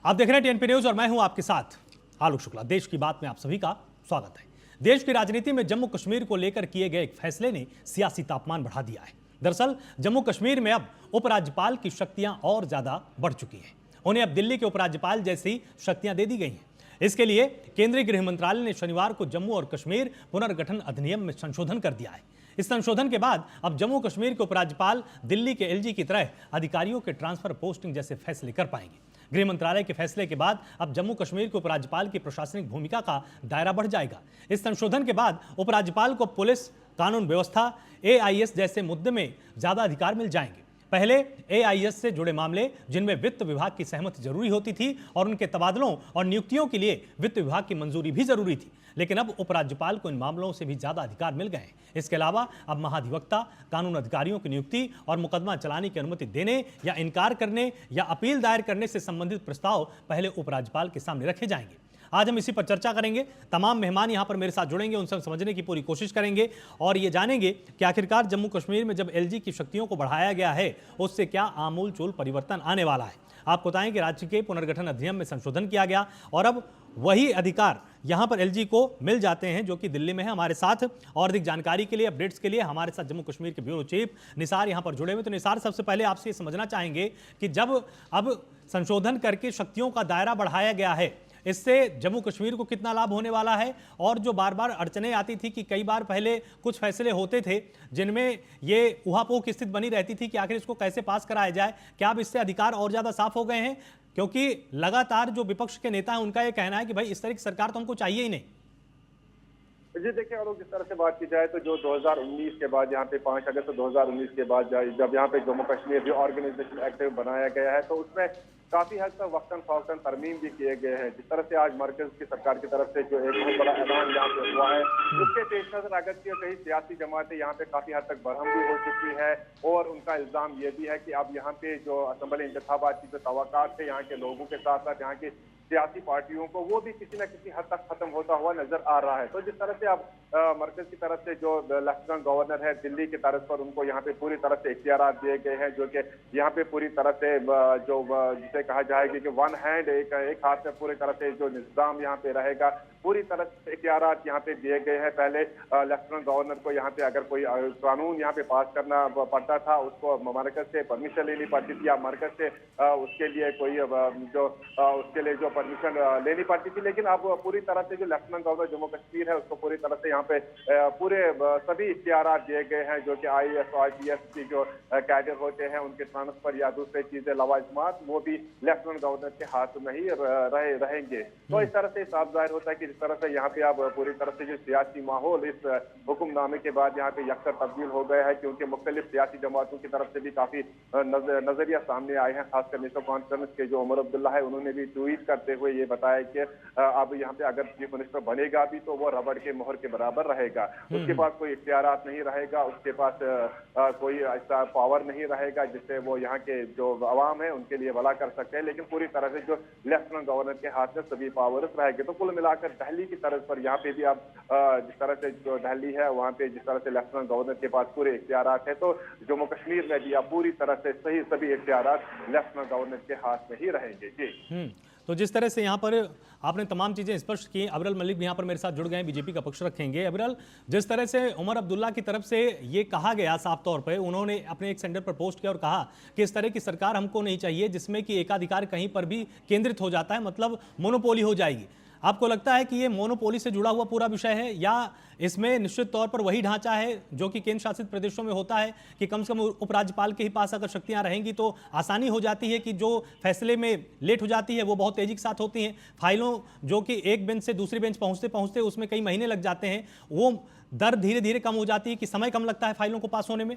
आप देख रहे हैं टीएनपी न्यूज और मैं हूं आपके साथ आलोक शुक्ला। देश की बात में आप सभी का स्वागत है। देश की राजनीति में जम्मू कश्मीर को लेकर किए गए एक फैसले ने सियासी तापमान बढ़ा दिया है। दरअसल जम्मू कश्मीर में अब उपराज्यपाल की शक्तियां और ज्यादा बढ़ चुकी हैं। उन्हें अब दिल्ली के उपराज्यपाल जैसी शक्तियां दे दी गई हैं। इसके लिए केंद्रीय गृह मंत्रालय ने शनिवार को जम्मू और कश्मीर पुनर्गठन अधिनियम में संशोधन कर दिया है। इस संशोधन के बाद अब जम्मू कश्मीर के उपराज्यपाल दिल्ली के एलजी की तरह अधिकारियों के ट्रांसफर पोस्टिंग जैसे फैसले कर पाएंगे। गृह मंत्रालय के फैसले के बाद अब जम्मू कश्मीर के उपराज्यपाल की प्रशासनिक भूमिका का दायरा बढ़ जाएगा। इस संशोधन के बाद उपराज्यपाल को पुलिस, कानून व्यवस्था, एआईएस जैसे मुद्दे में ज्यादा अधिकार मिल जाएंगे। पहले एआईएस से जुड़े मामले जिनमें वित्त विभाग की सहमति जरूरी होती थी और उनके तबादलों और नियुक्तियों के लिए वित्त विभाग की मंजूरी भी जरूरी थी, लेकिन अब उपराज्यपाल को इन मामलों से भी ज्यादा अधिकार मिल गए हैं। इसके अलावा अब महाधिवक्ता, कानून अधिकारियों की नियुक्ति और मुकदमा चलाने की अनुमति देने या इनकार करने या अपील दायर करने से संबंधित प्रस्ताव पहले उपराज्यपाल के सामने रखे जाएंगे। आज हम इसी पर चर्चा करेंगे। तमाम मेहमान यहां पर मेरे साथ जुड़ेंगे, उनसे समझने की पूरी कोशिश करेंगे और ये जानेंगे कि आखिरकार जम्मू कश्मीर में जब एलजी की शक्तियों को बढ़ाया गया है उससे क्या आमूल-चूल परिवर्तन आने वाला है। आपको बताएं कि राज्य के पुनर्गठन अधिनियम में संशोधन किया गया और अब वही अधिकार यहां पर एलजी को मिल जाते हैं जो कि दिल्ली में है। हमारे साथ और अधिक जानकारी के लिए, अपडेट्स के लिए हमारे साथ जम्मू कश्मीर के ब्यूरो चीफ निसार यहां पर जुड़े हुए। तो निसार, सबसे पहले आपसे ये समझना चाहेंगे कि जब अब संशोधन करके शक्तियों का दायरा बढ़ाया गया है, इससे जम्मू कश्मीर को कितना लाभ होने वाला है? और जो बार बार अड़चने आती थी कि कई बार पहले कुछ फैसले होते थे जिनमें ये उहापोह की स्थिति बनी रहती थी कि आखिर इसको कैसे पास कराया जाए, क्या अब इससे अधिकार और ज्यादा साफ हो गए हैं? क्योंकि लगातार जो विपक्ष के नेता हैं उनका यह कहना है कि भाई इस तरह की सरकार तो हमको चाहिए ही नहीं। जी देखिए, और जिस तरह से बात की जाए तो जो 2019 के बाद यहाँ पे 5 अगस्त 2019 के बाद जब यहाँ पे जम्मू कश्मीर जो ऑर्गेनाइजेशन एक्ट बनाया गया है तो उसमें काफी हद तक वक्तन फौक्तन तरमीम भी किए गए हैं। जिस तरह से आज मरकज की सरकार की तरफ से जो एक बहुत बड़ा ऐलान यहाँ पे हुआ है, उसके पेश नजर अगर कई सियासी जमातें यहाँ पे काफी हद तक बरहम भी हो चुकी है और उनका इल्जाम ये भी है कि अब यहाँ पे जो असेंबली इंतखाबात की जो तवक्कात थे यहाँ के लोगों के साथ साथ यहाँ की सियासी पार्टियों को, वो भी किसी न किसी हद तक खत्म होता हुआ नजर आ रहा है। तो जिस तरह से अब मरकज की तरफ से जो लेफ्टिनेंट गवर्नर है दिल्ली की तरफ पर, उनको यहाँ पे पूरी तरह से इख्तियार दिए गए हैं जो कि यहाँ पे पूरी तरह से जो जिसे कहा जाएगा कि वन हैंड एक हाथ में पूरी तरह से जो निजाम यहाँ पे रहेगा, पूरी तरह से इख्तियार यहाँ पे दिए गए हैं। पहले लेफ्टिनेंट गवर्नर को यहाँ पे अगर कोई कानून यहाँ पे पास करना पड़ता था, उसको मरकज से परमिशन लेनी पड़ती थी या मरकज से उसके लिए कोई जो उसके लिए जो परमिशन लेनी पड़ती थी। लेकिन अब पूरी तरह से जो लेफ्टिनेंट गवर्नर जम्मू कश्मीर है उसको पूरी तरह से यहाँ पे पूरे सभी इख्तियार दिए गए हैं जो कि IAS और IPS की जो कैडर होते हैं उनके ट्रांसफर या दूसरी चीजें लवाजमात, वो भी लेफ्टिनेंट गवर्नर के हाथ में ही रहेंगे। तो इस तरह से साफ जाहिर होता है कि जिस तरह से यहाँ पे अब पूरी तरह से जो सियासी माहौल इस हुक्मनामे के बाद यहाँ पे यकसर तब्दील हो गया है, क्योंकि मुख्तलिफ सियासी जमातों की तरफ से भी काफी नजरिया सामने आए हैं। खासकर नेशनल कॉन्फ्रेंस के जो उमर अब्दुल्ला है, उन्होंने भी ट्वीट करते हुए ये बताया कि अब यहाँ पे अगर चीफ मिनिस्टर बनेगा भी तो वो रबड़ के मोहर के बराबर रहेगा, उसके पास कोई इख्तियारात नहीं रहेगा, उसके पास कोई ऐसा पावर नहीं रहेगा जिससे वो यहाँ के जो अवाम है उनके लिए भला कर सकते हैं। लेकिन पूरी तरह से जो लेफ्टिनेंट गवर्नर के हाथ में सभी पावर्स रहेंगे। तो कुल मिलाकर दिल्ली की तरफ पर यहाँ पे भी अब जिस तरह से जो दिल्ली है वहाँ पे जिस तरह से लेफ्टिनेंट गवर्नर के पास पूरे इख्तियारात है, तो जम्मू कश्मीर में भी अब पूरी तरह से सभी इख्तियारात लेफ्टिनेंट गवर्नर के हाथ में ही रहेंगे। जी तो जिस तरह से यहाँ पर आपने तमाम चीज़ें स्पष्ट की, अबरल मलिक भी यहाँ पर मेरे साथ जुड़ गए हैं, बीजेपी का पक्ष रखेंगे। अबरल, जिस तरह से उमर अब्दुल्ला की तरफ से ये कहा गया साफ तौर पे, उन्होंने अपने एक सेंटर पर पोस्ट किया और कहा कि इस तरह की सरकार हमको नहीं चाहिए जिसमें कि एकाधिकार कहीं पर भी केंद्रित हो जाता है, मतलब मोनोपोली हो जाएगी। आपको लगता है कि ये मोनोपोली से जुड़ा हुआ पूरा विषय है या इसमें निश्चित तौर पर वही ढांचा है जो कि केंद्र शासित प्रदेशों में होता है कि कम से कम उपराज्यपाल के ही पास अगर शक्तियां रहेंगी तो आसानी हो जाती है कि जो फैसले में लेट हो जाती है वो बहुत तेजी के साथ होती हैं, फाइलों जो कि एक बेंच से दूसरी बेंच पहुंचते पहुंचते उसमें कई महीने लग जाते हैं, वो दर धीरे धीरे कम हो जाती है कि समय कम लगता है फाइलों को पास होने में?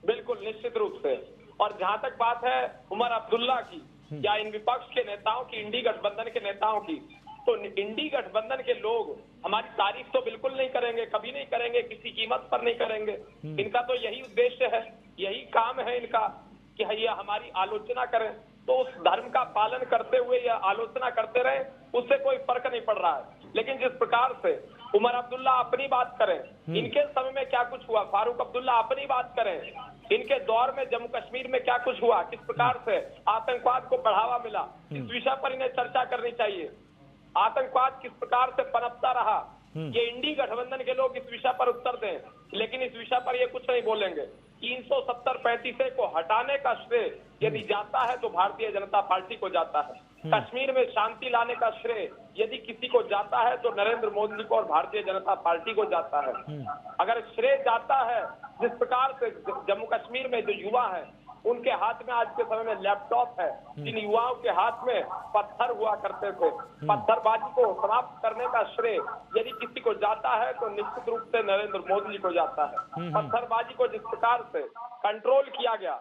बिल्कुल निश्चित रूप से। और जहां तक बात है उमर अब्दुल्ला की या इन विपक्ष के नेताओं की, इंडी गठबंधन के नेताओं की, तो इंडी गठबंधन के लोग हमारी तारीफ तो बिल्कुल नहीं करेंगे, कभी नहीं करेंगे, किसी कीमत पर नहीं करेंगे। इनका तो यही उद्देश्य है, यही काम है इनका कि ये हमारी आलोचना करें, तो उस धर्म का पालन करते हुए या आलोचना करते रहे, उससे कोई फर्क नहीं पड़ रहा है। लेकिन जिस प्रकार से उमर अब्दुल्ला अपनी बात करें, इनके समय में क्या कुछ हुआ, फारूक अब्दुल्ला अपनी बात करें, इनके दौर में जम्मू कश्मीर में क्या कुछ हुआ, किस प्रकार से आतंकवाद को बढ़ावा मिला, इस विषय पर इन्हें चर्चा करनी चाहिए। आतंकवाद किस प्रकार से पनपता रहा, ये इंडी गठबंधन के लोग इस विषय पर उत्तर दें, लेकिन इस विषय पर ये कुछ नहीं बोलेंगे। 370-35 को हटाने का श्रेय यदि जाता है तो भारतीय जनता पार्टी को जाता है। कश्मीर में शांति लाने का श्रेय यदि किसी को जाता है तो नरेंद्र मोदी को और भारतीय जनता पार्टी को जाता है। अगर श्रेय जाता है जिस प्रकार से जम्मू कश्मीर में जो युवा है उनके हाथ में आज के समय में लैपटॉप है, जिन युवाओं के हाथ में पत्थर हुआ करते थे, पत्थरबाजी को समाप्त करने का श्रेय यदि किसी को जाता है तो निश्चित रूप से नरेंद्र मोदी जी को जाता है। पत्थरबाजी को जिस प्रकार से कंट्रोल किया गया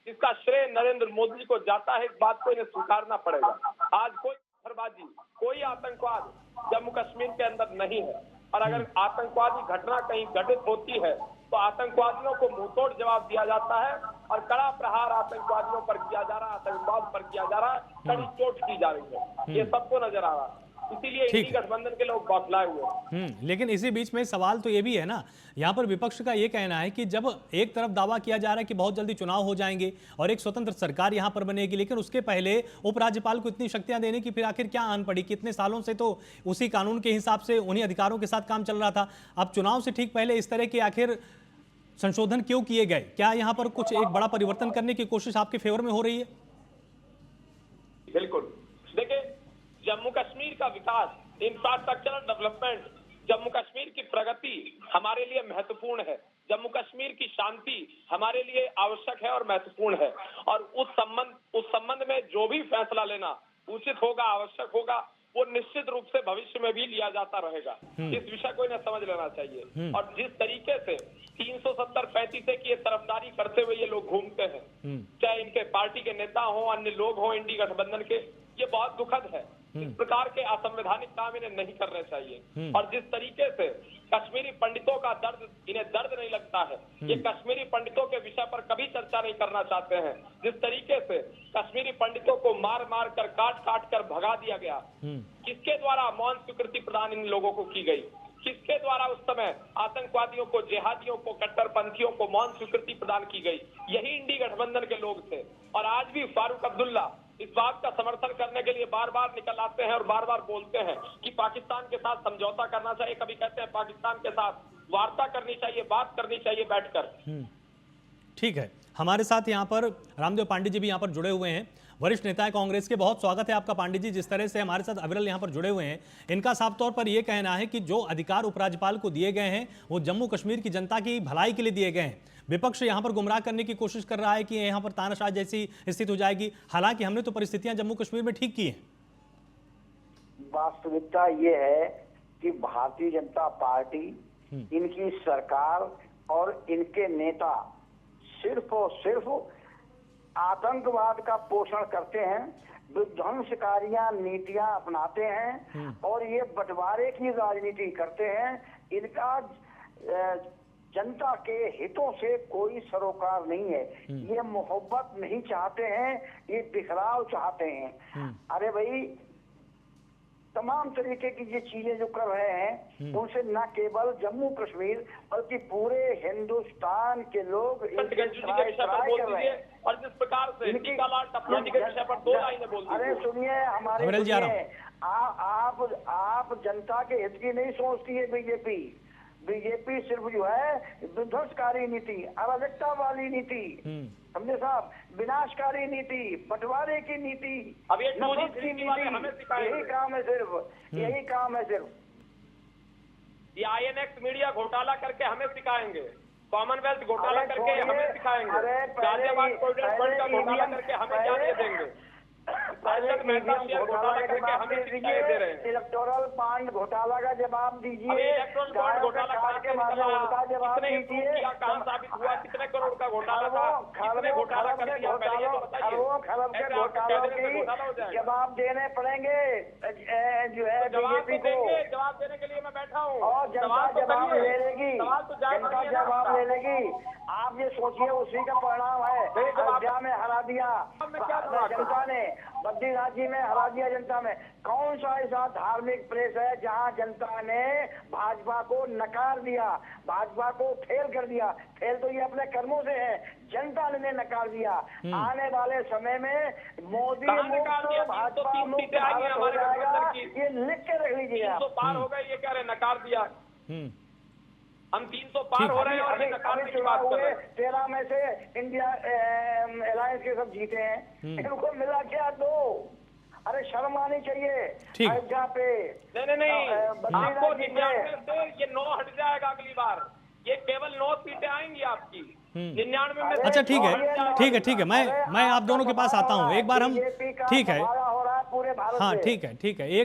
इसका श्रेय नरेंद्र मोदी जी को जाता है, इस बात को इन्हें स्वीकारना पड़ेगा। आज कोई पत्थरबाजी, कोई आतंकवाद जम्मू कश्मीर के अंदर नहीं है, और अगर आतंकवादी घटना कहीं घटित होती है तो आतंकवादियों को मुंहतोड़ जवाब दिया जाता है और कड़ा प्रहार आतंकवादियों पर किया जा रहा है, आतंकवाद पर किया जा रहा है, कड़ी चोट की जा रही है, ये सबको नजर आ रहा है। इसीलिए इंडी गठबंधन के लोग बौखलाए हुए हैं। लेकिन इसी बीच में सवाल तो ये भी है ना, यहाँ पर विपक्ष का ये कहना है कि जब एक तरफ दावा किया जा रहा है कि बहुत जल्दी चुनाव हो जाएंगे और एक स्वतंत्र सरकार यहाँ पर बनेगी, लेकिन उसके पहले उपराज्यपाल को इतनी शक्तियां देने की फिर आखिर क्या आन पड़ी? कितने सालों से तो उसी कानून के हिसाब से उन्हीं अधिकारों के साथ काम चल रहा था। अब चुनाव से ठीक पहले इस तरह के आखिर संशोधन क्यों किए गए? क्या यहाँ पर कुछ एक बड़ा परिवर्तन करने की कोशिश आपके फेवर में हो रही है? बिल्कुल, देखिए जम्मू कश्मीर का विकास, इंफ्रास्ट्रक्चरल डेवलपमेंट, जम्मू कश्मीर की प्रगति हमारे लिए महत्वपूर्ण है। जम्मू कश्मीर की शांति हमारे लिए आवश्यक है और महत्वपूर्ण है, और उस संबंध में जो भी फैसला लेना उचित होगा, आवश्यक होगा, वो निश्चित रूप से भविष्य में भी लिया जाता रहेगा। इस विषय को इन्हें समझ लेना चाहिए। और जिस तरीके से 370-35 की तरफदारी करते हुए ये लोग घूमते हैं, चाहे इनके पार्टी के नेता हो, अन्य लोग हो इंडी गठबंधन के, ये बहुत दुखद है। इस प्रकार के असंवैधानिक काम इन्हें नहीं करने चाहिए। और जिस तरीके से कश्मीरी पंडितों का दर्द, इन्हें दर्द नहीं लगता है, ये कश्मीरी पंडितों के विषय पर कभी चर्चा नहीं करना चाहते हैं। जिस तरीके से कश्मीरी पंडितों को मार मार कर, काट काट कर भगा दिया गया, किसके द्वारा मौन स्वीकृति प्रदान इन लोगों को की गई? किसके द्वारा उस समय आतंकवादियों को, जिहादियों को, कट्टरपंथियों को मौन स्वीकृति प्रदान की गई? यही इंडी गठबंधन के लोग थे। और आज भी फारूक अब्दुल्ला इस बात का समर्थन करने के लिए बार बार निकल आते हैं और बार बार बोलते हैं कि पाकिस्तान के साथ समझौता करना चाहिए, कभी कहते हैं पाकिस्तान के साथ वार्ता करनी चाहिए, बात करनी चाहिए बैठकर। ठीक है, हमारे साथ यहाँ पर रामदेव पांडे जी भी यहाँ पर जुड़े हुए हैं, वरिष्ठ नेता है कांग्रेस के। बहुत स्वागत है आपका पांडे जी। जिस तरह से हमारे साथ अविरल यहाँ पर जुड़े हुए हैं, इनका साफ तौर पर यह कहना है कि जो अधिकार उपराज्यपाल को दिए गए हैं वो जम्मू कश्मीर की जनता की भलाई के लिए दिए गए हैं। विपक्ष यहाँ पर गुमराह करने की कोशिश कर रहा है कि यहाँ पर तानाशाह जैसी स्थिति हो जाएगी। हालांकि हमने तो परिस्थितियां जम्मू कश्मीर में ठीक की हैं। वास्तविकता ये है कि भारतीय जनता पार्टी, इनकी सरकार और इनके नेता सिर्फ और सिर्फ आतंकवाद का पोषण करते हैं, विध्वंसकारियां नीतियां अपनाते हैं और ये बंटवारे की राजनीति करते हैं। इनका जनता के हितों से कोई सरोकार नहीं है। ये मोहब्बत नहीं चाहते हैं, ये बिखराव चाहते हैं। अरे भाई, तमाम तरीके की ये चीजें जो कर रहे हैं उनसे न केवल जम्मू कश्मीर बल्कि पूरे हिंदुस्तान के लोग और जिस प्रकार से के विषय पर 2 लाइनें बोल दी। अरे सुनिए, हमारे आप जनता के हित की नहीं सोचती है बीजेपी सिर्फ जो है विध्वंसकारी नीति, अराजकता वाली नीति, समझे साहब, विनाशकारी नीति, बंटवारे की नीति, नफरत की नीति, यही काम है सिर्फ, यही काम है सिर्फ। ये INX मीडिया घोटाला करके हमें सिखाएंगे, कॉमनवेल्थ घोटाला करके हमें सिखाएंगे, गाजियाबाद प्रोविडेंट फंड का घोटाला करके हमें क्या दे देंगे, घोटाला के जवाब दीजिए, इलेक्टोरल बॉन्ड घोटाला का जवाब दीजिए, उनका जवाब दीजिए। साबित हुआ कितने करोड़ का घोटाला था, कितने घोटाला कर दिया, खरब के घोटालों की जवाब देने पड़ेंगे जो है बीजेपी को। जवाब देने के लिए मैं बैठा हूँ और जनता जवाब ले लेगी, जनता जवाब ले लेगी। आप ये सोचिए, उसी का परिणाम है। अयोध्या में हरा दिया जनता ने, बद्रीनाथ जी में हरा दिया जनता में, कौन सा ऐसा धार्मिक प्रेस है जहां जनता ने भाजपा को नकार दिया, भाजपा को फेल कर दिया? फेल तो ये अपने कर्मों से है, जनता ने नकार दिया। आने वाले समय में मोदी मुक्त भाजपा मुक्त भारत हो जाएगा, ये लिख के रख लीजिए आप। 300 पार हो गए ये कह रहे नकार दिया। हम 300 पार हो रहे हैं और ये नकारने की बात कर रहे हैं। 13 में से इंडिया अलायंस के सब जीते हैं, इनको मिला क्या 2? अरे शर्म आनी चाहिए अयोध्या पे। नहीं आपको 99 से ये 9 हट जाएगा अगली बार, ये केवल 9 सीटें आएंगी आपकी 99 में। अच्छा ठीक है मैं आप दोनों के पास आता हूँ एक बार हम। ठीक है, हो रहा है पूरे भारत हाँ में। ठीक है एक